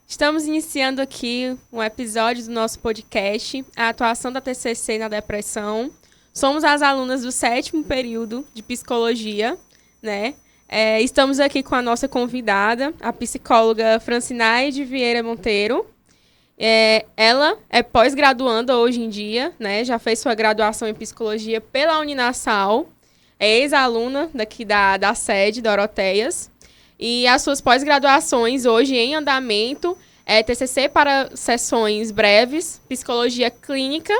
Estamos iniciando aqui um episódio do nosso podcast, a atuação da TCC na depressão. Somos as alunas do 7º período de psicologia, né? Estamos aqui com a nossa convidada, a psicóloga Francinaide Vieira Monteiro. Ela é pós-graduanda hoje em dia, né? Já fez sua graduação em psicologia pela Uninasal. É ex-aluna daqui da sede, Doroteias. E as suas pós-graduações hoje em andamento é TCC para sessões breves, psicologia clínica,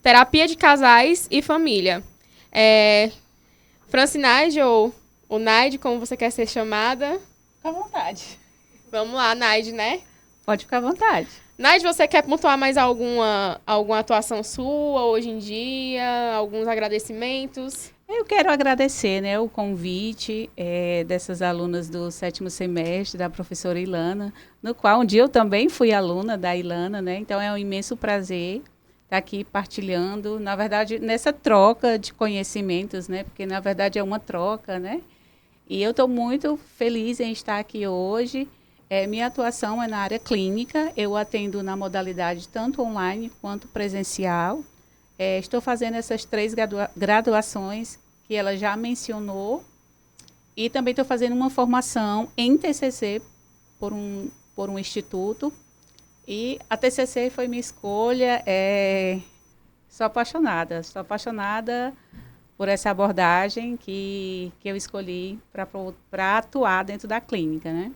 terapia de casais e família. Francinaide ou Naide, como você quer ser chamada? Fica à vontade. Vamos lá, Naide, né? Pode ficar à vontade. Naide, você quer pontuar mais alguma atuação sua hoje em dia? Alguns agradecimentos? Eu quero agradecer, né, o convite dessas alunas do 7º semestre, da professora Ilana, no qual um dia eu também fui aluna da Ilana, né? Então é um imenso prazer estar aqui partilhando, na verdade, nessa troca de conhecimentos, né? Porque, na verdade, é uma troca, né? E eu estou muito feliz em estar aqui hoje. Minha atuação é na área clínica, eu atendo na modalidade tanto online quanto presencial. Estou fazendo essas 3 graduações que ela já mencionou e também estou fazendo uma formação em TCC por um instituto. E a TCC foi minha escolha. Sou apaixonada por essa abordagem que eu escolhi para atuar dentro da clínica, né?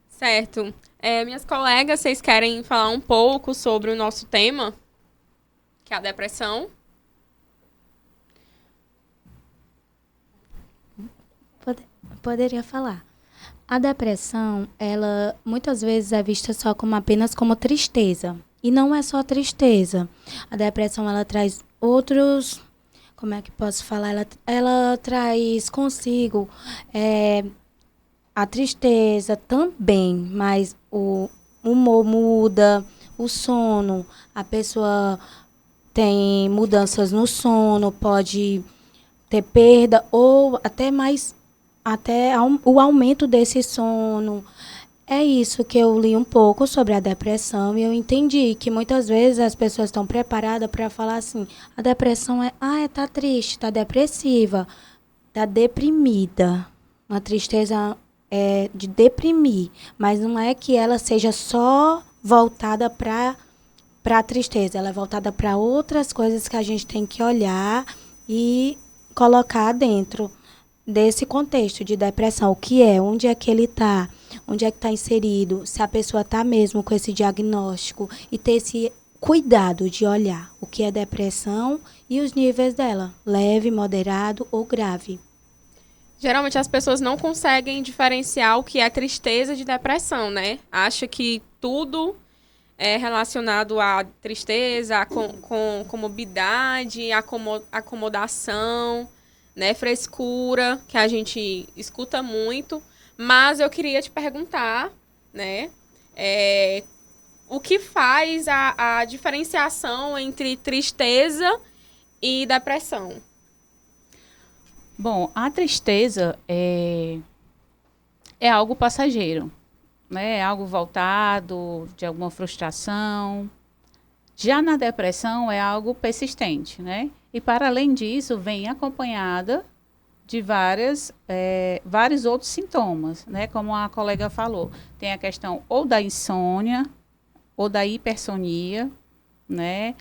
Certo. Minhas colegas, vocês querem falar um pouco sobre o nosso tema, que é a depressão? Poderia falar. A depressão, ela muitas vezes é vista só apenas como tristeza. E não é só tristeza. A depressão, ela traz outros... Como é que posso falar? Ela traz consigo a tristeza também, mas o humor muda, o sono, a pessoa tem mudanças no sono, pode ter perda ou até o aumento desse sono. É isso que eu li um pouco sobre a depressão e eu entendi que muitas vezes as pessoas estão preparadas para falar assim, a depressão tá triste, tá depressiva, tá deprimida. Uma tristeza de deprimir, mas não é que ela seja só voltada para a tristeza, ela é voltada para outras coisas que a gente tem que olhar e colocar dentro desse contexto de depressão, o que é, onde é que ele está, onde é que está inserido, se a pessoa está mesmo com esse diagnóstico e ter esse cuidado de olhar o que é depressão e os níveis dela, leve, moderado ou grave. Geralmente as pessoas não conseguem diferenciar o que é tristeza de depressão, né? Acha que tudo é relacionado à tristeza, à comorbidade, acomodação, né, frescura, que a gente escuta muito. Mas eu queria te perguntar, né, o que faz a diferenciação entre tristeza e depressão? Bom, a tristeza é algo passageiro, né? É algo voltado de alguma frustração. Já na depressão é algo persistente, né? E para além disso, vem acompanhada de vários outros sintomas, né? Como a colega falou, tem a questão ou da insônia, ou da hipersonia, né?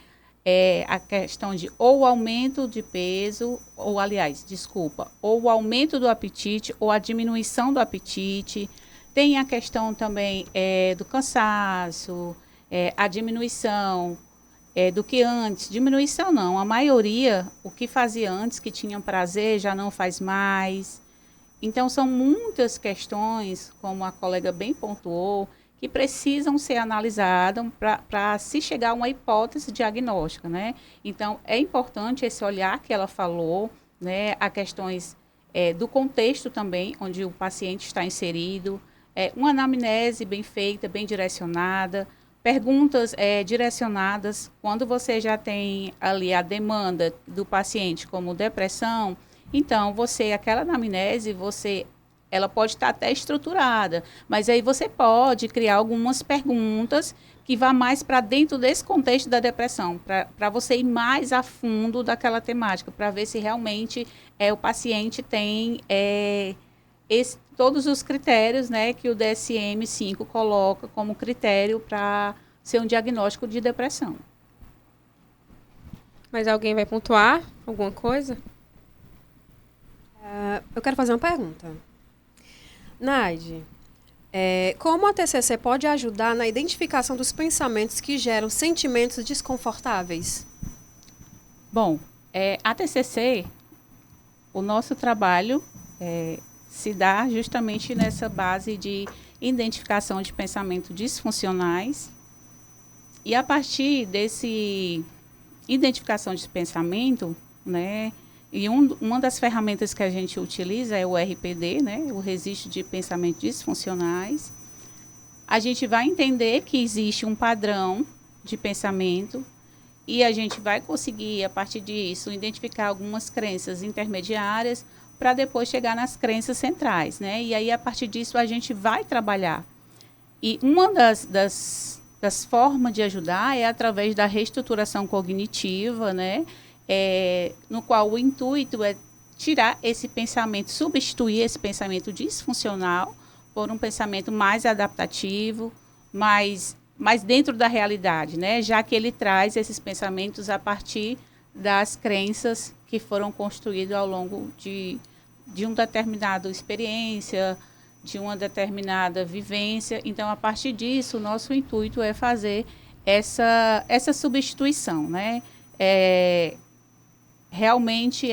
A questão de ou aumento de peso, ou o aumento do apetite, ou a diminuição do apetite. Tem a questão também do cansaço, a diminuição do que antes. Diminuição não, a maioria, o que fazia antes, que tinha prazer, já não faz mais. Então, são muitas questões, como a colega bem pontuou, que precisam ser analisadas para se chegar a uma hipótese diagnóstica, né? Então, é importante esse olhar que ela falou, né? A questões do contexto também, onde o paciente está inserido, uma anamnese bem feita, bem direcionada, perguntas direcionadas. Quando você já tem ali a demanda do paciente como depressão, então, aquela anamnese, você ela pode estar até estruturada, mas aí você pode criar algumas perguntas que vá mais para dentro desse contexto da depressão, para você ir mais a fundo daquela temática, para ver se realmente o paciente tem todos os critérios, né, que o DSM-5 coloca como critério para ser um diagnóstico de depressão. Mas alguém vai pontuar alguma coisa? Eu quero fazer uma pergunta. Naide, como a TCC pode ajudar na identificação dos pensamentos que geram sentimentos desconfortáveis? Bom, a TCC, o nosso trabalho se dá justamente nessa base de identificação de pensamentos disfuncionais. E a partir desse identificação de pensamento, né, e uma das ferramentas que a gente utiliza é o RPD, né, o Registro de Pensamentos Disfuncionais. A gente vai entender que existe um padrão de pensamento e a gente vai conseguir, a partir disso, identificar algumas crenças intermediárias para depois chegar nas crenças centrais, né? E aí, a partir disso, a gente vai trabalhar. E uma das formas de ajudar é através da reestruturação cognitiva, né? No qual o intuito é tirar esse pensamento, substituir esse pensamento disfuncional por um pensamento mais adaptativo, mais dentro da realidade, né? Já que ele traz esses pensamentos a partir das crenças que foram construídas ao longo de uma determinada experiência, de uma determinada vivência. Então, a partir disso, o nosso intuito é fazer essa substituição, né? Realmente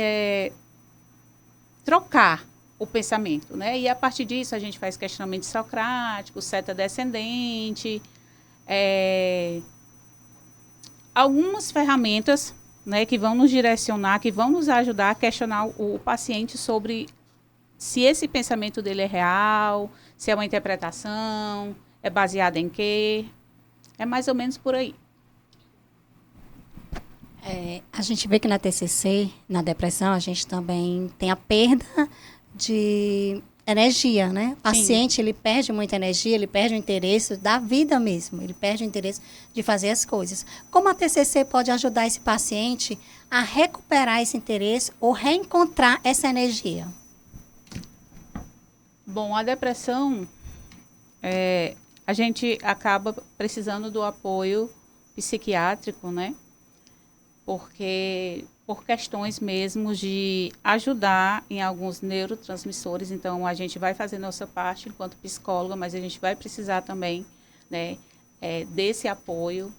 trocar o pensamento, né? E a partir disso a gente faz questionamento socrático, seta descendente, algumas ferramentas, né, que vão nos direcionar, que vão nos ajudar a questionar o paciente sobre se esse pensamento dele é real, se é uma interpretação, é baseado em quê. É mais ou menos por aí. A gente vê que na TCC, na depressão, a gente também tem a perda de energia, né? O paciente, ele perde muita energia, ele perde o interesse da vida mesmo, ele perde o interesse de fazer as coisas. Como a TCC pode ajudar esse paciente a recuperar esse interesse ou reencontrar essa energia? Bom, a depressão, a gente acaba precisando do apoio psiquiátrico, né? Porque por questões mesmo de ajudar em alguns neurotransmissores. Então, a gente vai fazer nossa parte enquanto psicóloga, mas a gente vai precisar também, né, desse apoio,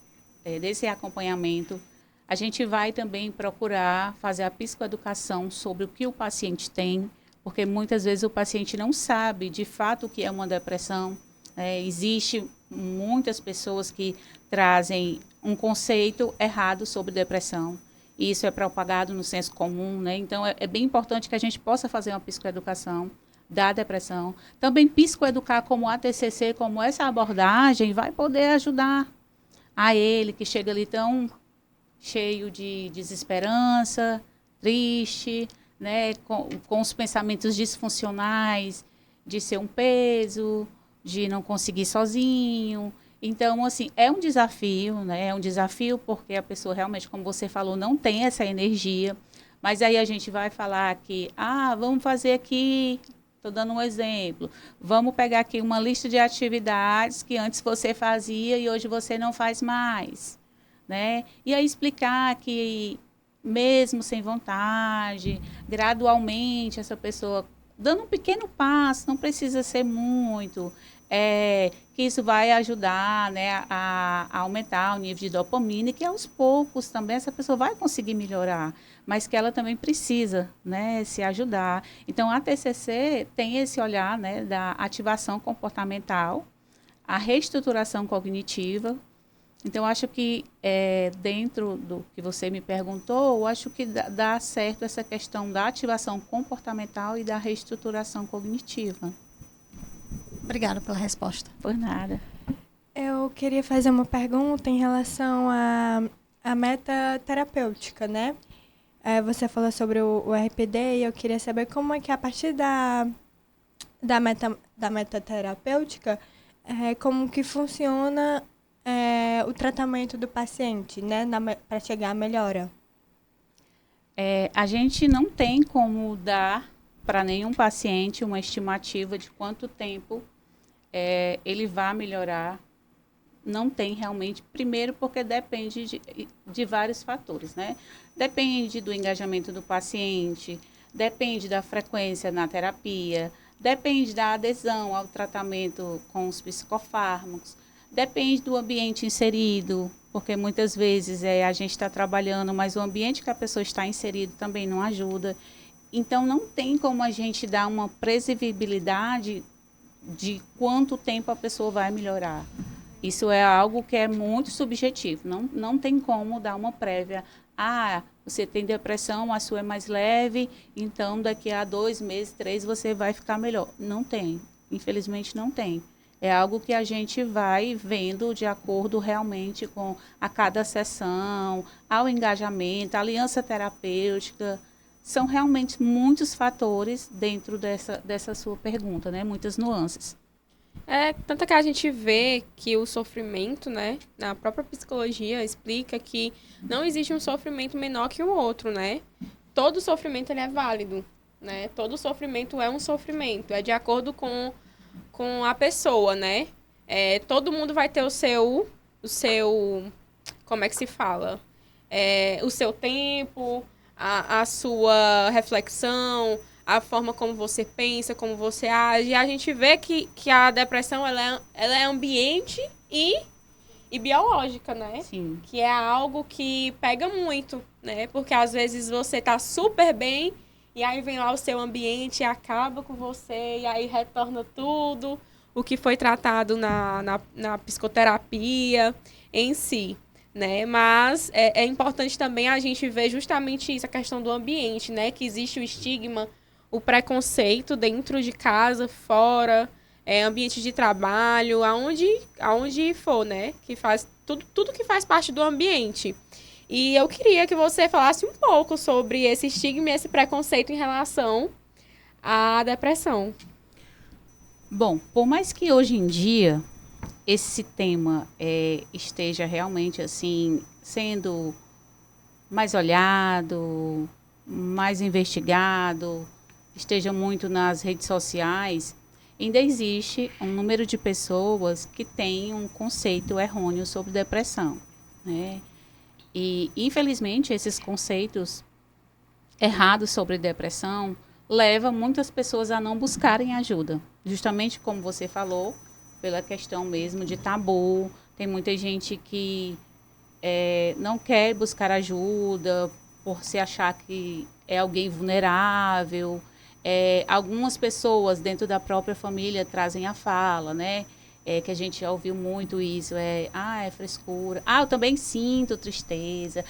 desse acompanhamento. A gente vai também procurar fazer a psicoeducação sobre o que o paciente tem, porque muitas vezes o paciente não sabe de fato o que é uma depressão. Existe muitas pessoas que trazem um conceito errado sobre depressão. E isso é propagado no senso comum, né? Então, é bem importante que a gente possa fazer uma psicoeducação da depressão. Também psicoeducar como a TCC, como essa abordagem, vai poder ajudar a ele, que chega ali tão cheio de desesperança, triste, né? Com os pensamentos disfuncionais, de ser um peso, de não conseguir sozinho. Então, assim, é um desafio, né? É um desafio porque a pessoa realmente, como você falou, não tem essa energia. Mas aí a gente vai falar que, vamos fazer aqui, estou dando um exemplo, vamos pegar aqui uma lista de atividades que antes você fazia e hoje você não faz mais, né? E aí explicar que, mesmo sem vontade, gradualmente essa pessoa, dando um pequeno passo, não precisa ser muito, que isso vai ajudar, né, a aumentar o nível de dopamina e que aos poucos também essa pessoa vai conseguir melhorar, mas que ela também precisa, né, se ajudar. Então, a TCC tem esse olhar, né, da ativação comportamental, a reestruturação cognitiva. Então, acho que dentro do que você me perguntou, eu acho que dá certo essa questão da ativação comportamental e da reestruturação cognitiva. Obrigada pela resposta. Por nada. Eu queria fazer uma pergunta em relação à meta terapêutica, né? Você falou sobre o RPD e eu queria saber como é que a partir da metaterapêutica, como que funciona o tratamento do paciente, né, para chegar à melhora. A gente não tem como dar para nenhum paciente uma estimativa de quanto tempo ele vai melhorar. Não tem realmente, primeiro porque depende de vários fatores, né? Depende do engajamento do paciente, depende da frequência na terapia, depende da adesão ao tratamento com os psicofármacos, depende do ambiente inserido, porque muitas vezes a gente está trabalhando, mas o ambiente que a pessoa está inserido também não ajuda. Então, não tem como a gente dar uma previsibilidade de quanto tempo a pessoa vai melhorar. Isso é algo que é muito subjetivo. Não tem como dar uma prévia. Você tem depressão, a sua é mais leve, então daqui a 2 meses, 3, você vai ficar melhor. Não tem. Infelizmente, não tem. É algo que a gente vai vendo de acordo realmente com a cada sessão, ao engajamento, a aliança terapêutica. São realmente muitos fatores dentro dessa sua pergunta, né? Muitas nuances. Tanto que a gente vê que o sofrimento, né, na própria psicologia explica que não existe um sofrimento menor que o outro, né? Todo sofrimento ele é válido, né? Todo sofrimento é um sofrimento, é de acordo com a pessoa, né? Todo mundo vai ter o seu, como é que se fala? O seu tempo, a sua reflexão, a forma como você pensa, como você age. E a gente vê que a depressão ela é ambiente e biológica, né? Sim. Que é algo que pega muito, né? Porque às vezes você tá super bem e aí vem lá o seu ambiente e acaba com você e aí retorna tudo o que foi tratado na psicoterapia em si, né? Mas é importante também a gente ver justamente isso, a questão do ambiente, né? Que existe o estigma, o preconceito dentro de casa, fora, ambiente de trabalho, aonde for, né? Que faz tudo que faz parte do ambiente. E eu queria que você falasse um pouco sobre esse estigma e esse preconceito em relação à depressão. Bom, por mais que hoje em dia esse tema esteja realmente assim sendo mais olhado, mais investigado, esteja muito nas redes sociais, ainda existe um número de pessoas que têm um conceito errôneo sobre depressão, né? E, infelizmente, esses conceitos errados sobre depressão levam muitas pessoas a não buscarem ajuda. Justamente como você falou, pela questão mesmo de tabu. Tem muita gente que não quer buscar ajuda por se achar que é alguém vulnerável. Algumas pessoas dentro da própria família trazem a fala, né? Que a gente já ouviu muito isso, é frescura. Eu também sinto tristeza.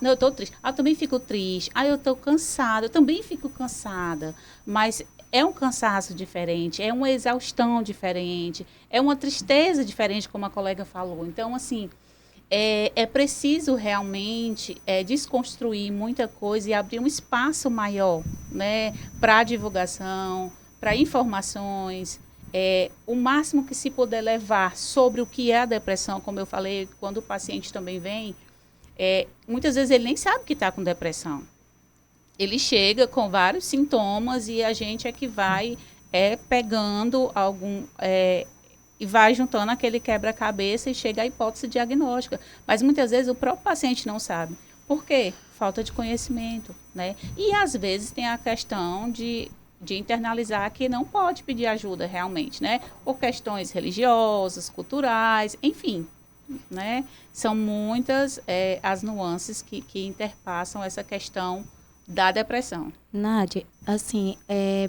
Não, eu estou triste. Eu também fico triste. Eu estou cansada. Eu também fico cansada. Mas é um cansaço diferente, é uma exaustão diferente, é uma tristeza diferente, como a colega falou. Então, assim, é preciso realmente desconstruir muita coisa e abrir um espaço maior, né, para divulgação, para informações. O máximo que se puder levar sobre o que é a depressão, como eu falei, quando o paciente também vem, muitas vezes ele nem sabe que está com depressão. Ele chega com vários sintomas e a gente é que vai pegando e vai juntando aquele quebra-cabeça e chega à hipótese diagnóstica. Mas muitas vezes o próprio paciente não sabe. Por quê? Falta de conhecimento, né? E às vezes tem a questão de internalizar que não pode pedir ajuda realmente, né? Por questões religiosas, culturais, enfim, né? São muitas as nuances que interpassam essa questão da depressão. Nádia, assim,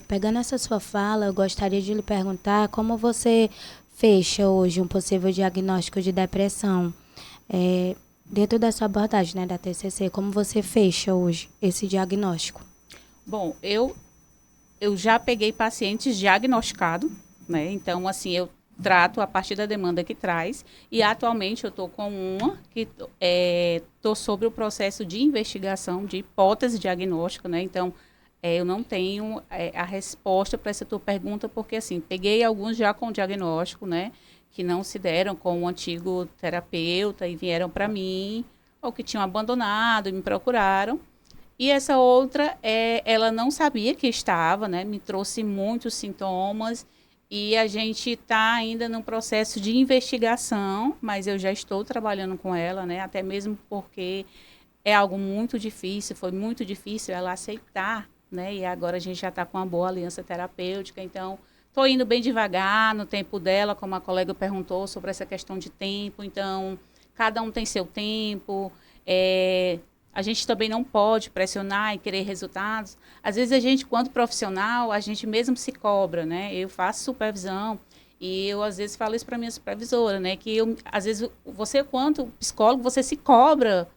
pegando essa sua fala, eu gostaria de lhe perguntar como você fecha hoje um possível diagnóstico de depressão. Dentro da sua abordagem, né, da TCC, como você fecha hoje esse diagnóstico? Bom, eu já peguei pacientes diagnosticados, né? Então, assim, eu trato a partir da demanda que traz. E atualmente eu estou com uma que estou sobre o processo de investigação de hipótese diagnóstica, né? Então, eu não tenho a resposta para essa tua pergunta, porque, assim, peguei alguns já com diagnóstico, né? Que não se deram com o antigo terapeuta e vieram para mim, ou que tinham abandonado e me procuraram. E essa outra, ela não sabia que estava, né? Me trouxe muitos sintomas e a gente está ainda num processo de investigação, mas eu já estou trabalhando com ela, né? Até mesmo porque é algo muito difícil, foi muito difícil ela aceitar, né? E agora a gente já está com uma boa aliança terapêutica, então estou indo bem devagar no tempo dela, como a colega perguntou sobre essa questão de tempo, então cada um tem seu tempo, a gente também não pode pressionar e querer resultados. Às vezes a gente, quando profissional, a gente mesmo se cobra, né? Eu faço supervisão e eu, às vezes, falo isso para minha supervisora, né? Que, às vezes, você, quanto psicólogo, você se cobra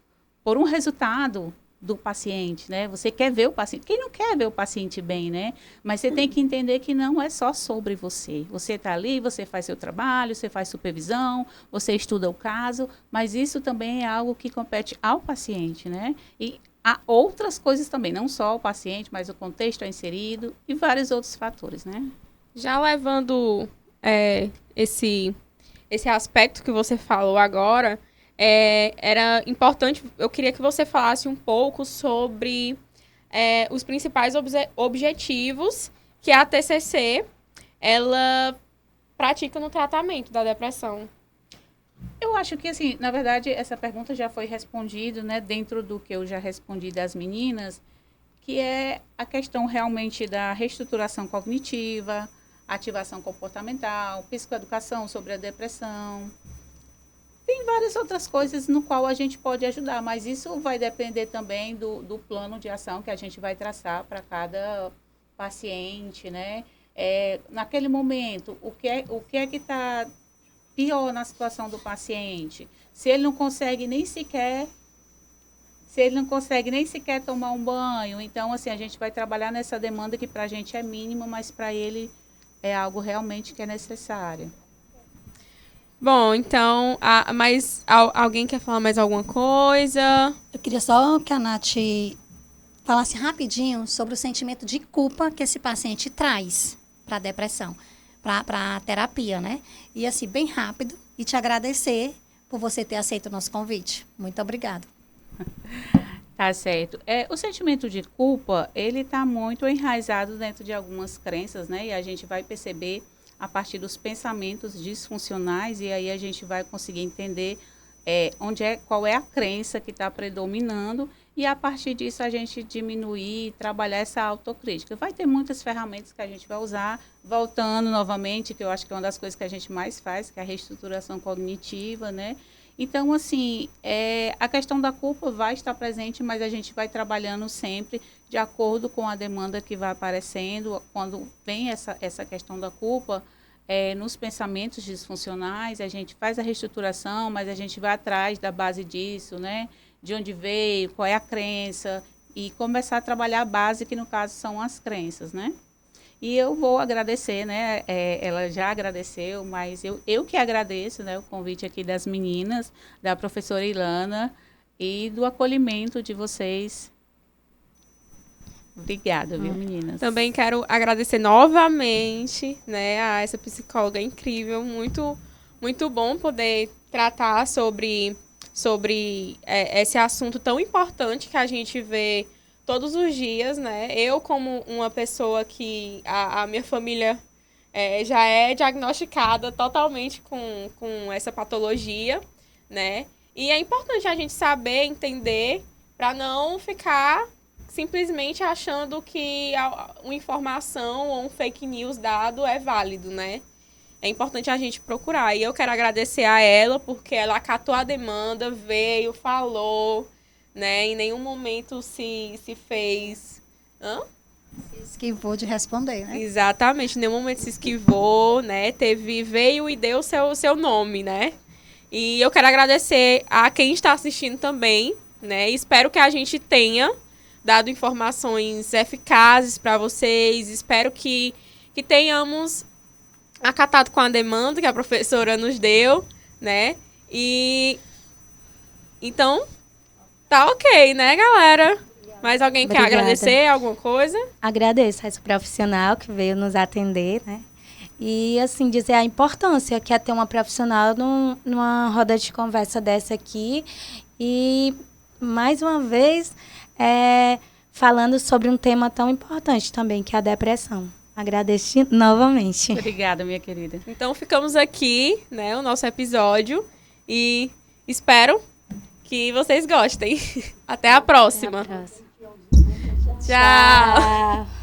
por um resultado do paciente, né? Você quer ver o paciente. Quem não quer ver o paciente bem, né? Mas você tem que entender que não é só sobre você. Você está ali, você faz seu trabalho, você faz supervisão, você estuda o caso, mas isso também é algo que compete ao paciente, né? E há outras coisas também, não só o paciente, mas o contexto é inserido e vários outros fatores, né? Já levando esse aspecto que você falou agora, era importante, eu queria que você falasse um pouco sobre os principais objetivos que a TCC ela pratica no tratamento da depressão. Eu acho que, assim, na verdade, essa pergunta já foi respondida, né, dentro do que eu já respondi das meninas, que é a questão realmente da reestruturação cognitiva, ativação comportamental, psicoeducação sobre a depressão. Tem várias outras coisas no qual a gente pode ajudar, mas isso vai depender também do plano de ação que a gente vai traçar para cada paciente, né? Naquele momento, o que é que está pior na situação do paciente? Se ele não consegue nem sequer tomar um banho, então, assim, a gente vai trabalhar nessa demanda que para a gente é mínima, mas para ele é algo realmente que é necessário. Bom, então, mas alguém quer falar mais alguma coisa? Eu queria só que a Nath falasse rapidinho sobre o sentimento de culpa que esse paciente traz para a depressão, para a terapia, né? E assim, bem rápido, e te agradecer por você ter aceito o nosso convite. Muito obrigada. Tá certo. O sentimento de culpa, ele está muito enraizado dentro de algumas crenças, né? E a gente vai perceber a partir dos pensamentos disfuncionais, e aí a gente vai conseguir entender qual é a crença que está predominando, e a partir disso a gente diminuir, trabalhar essa autocrítica. Vai ter muitas ferramentas que a gente vai usar, voltando novamente, que eu acho que é uma das coisas que a gente mais faz, que é a reestruturação cognitiva, né? Então, assim, a questão da culpa vai estar presente, mas a gente vai trabalhando sempre de acordo com a demanda que vai aparecendo. Quando vem essa questão da culpa, nos pensamentos disfuncionais, a gente faz a reestruturação, mas a gente vai atrás da base disso, né? De onde veio, qual é a crença, e começar a trabalhar a base, que no caso são as crenças, né? E eu vou agradecer, né? Ela já agradeceu, mas eu que agradeço, né? O convite aqui das meninas, da professora Ilana e do acolhimento de vocês. Obrigada, viu, meninas? Também quero agradecer novamente, né, a essa psicóloga incrível. Muito, muito bom poder tratar sobre esse assunto tão importante que a gente vê todos os dias, né? Eu, como uma pessoa que a minha família já é diagnosticada totalmente com essa patologia, né? E é importante a gente saber, entender, para não ficar simplesmente achando que uma informação ou um fake news dado é válido, né? É importante a gente procurar. E eu quero agradecer a ela, porque ela acatou a demanda, veio, falou, né? Em nenhum momento se fez... Se esquivou de responder, né? Exatamente, em nenhum momento se esquivou, né? Veio e deu o seu nome, né? E eu quero agradecer a quem está assistindo também, né? Espero que a gente tenha dado informações eficazes para vocês. Espero que tenhamos acatado com a demanda que a professora nos deu, né? E então, tá ok, né, galera? Mais alguém quer Obrigada. agradecer alguma coisa? Agradeço a esse profissional que veio nos atender, né? E, assim, dizer a importância que é ter uma profissional numa roda de conversa dessa aqui. E, mais uma vez, falando sobre um tema tão importante também, que é a depressão. Agradeço novamente. Obrigada, minha querida. Então ficamos aqui, né, o nosso episódio e espero que vocês gostem. Até a próxima. Até a próxima. Tchau. Tchau.